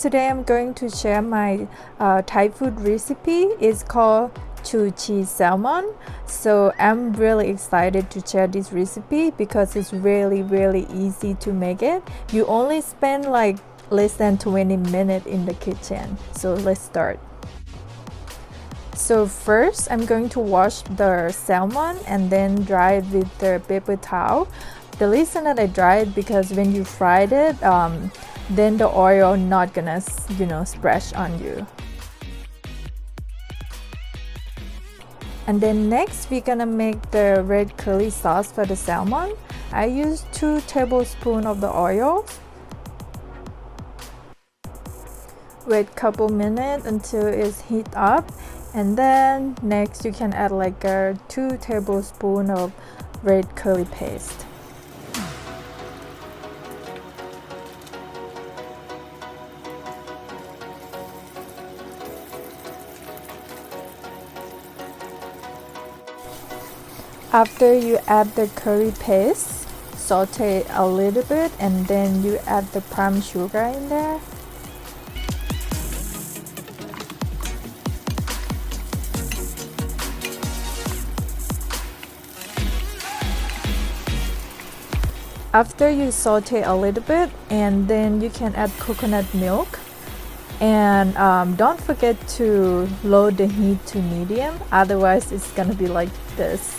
today I'm going to share my Thai food recipe. It's called Choo Chee Salmon. So I'm really excited to share this recipe because it's really easy to make it. You only spend like less than 20 minutes in the kitchen. So let's start. So first I'm going to wash the salmon and then dry it with the paper towel. The reason that I dry it because when you fried it, then the oil not gonna splash on you. And then next we're gonna make the red curry sauce for the salmon. I use 2 tablespoons of the oil. Wait couple minutes until it's heat up, and then next you can add like a 2 tablespoons of red curry paste. After you add the curry paste, saute a little bit and then you add the brown sugar in there. After you saute a little bit, and then you can add coconut milk. And don't forget to lower the heat to medium, otherwise it's gonna be like this.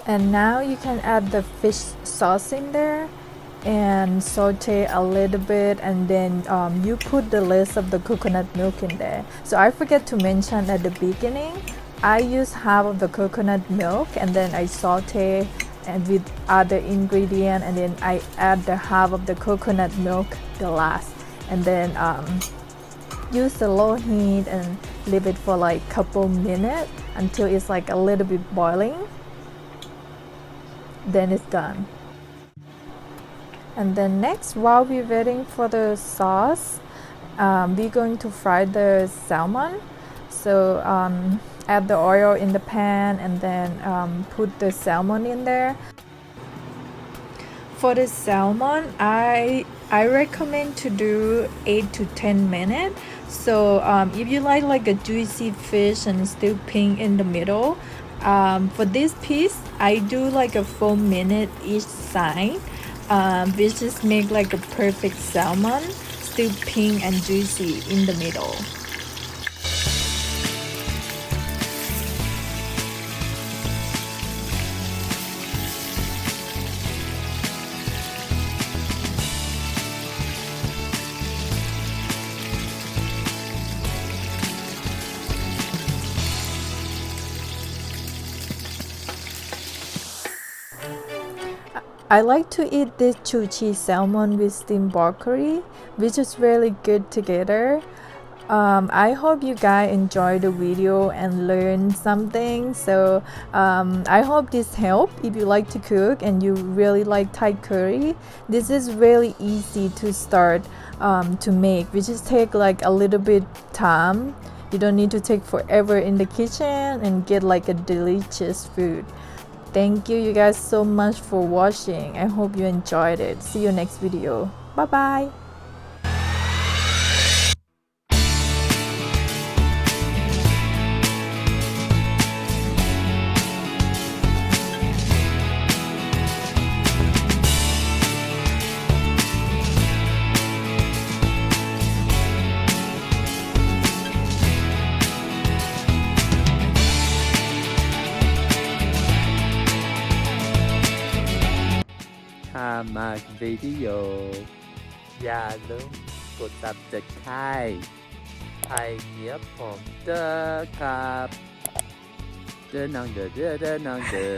And now you can add the fish sauce in there and saute a little bit, and then you put the rest of the coconut milk in there. So I forget to mention at the beginning, I use half of the coconut milk and then I saute and with other ingredient, and then I add the half of the coconut milk the last, and then use the low heat and leave it for like couple minutes until it's like a little bit boiling. Then it's done. And then next, while we're waiting for the sauce, we're going to fry the salmon. So add the oil in the pan and then put the salmon in there. For the salmon, I recommend to do 8 to 10 minutes. So if you like a juicy fish and still pink in the middle, for this piece I do like a 4 minutes each side, which just make like a perfect salmon, still pink and juicy in the middle. I like to eat this Choo Chee Salmon with steamed broccoli, which is really good together. I hope you guys enjoy the video and learn something. So I hope this helped. If you like to cook and you really like Thai curry, this is really easy to start to make. We just take like a little bit time. You don't need to take forever in the kitchen and get like a delicious food. Thank you guys so much for watching. I hope you enjoyed it. See you next video. Bye bye. มากวิดีโออย่าลืมกด Subscribe ให้เมียผมเด้อครับเด้อน้องเด้อ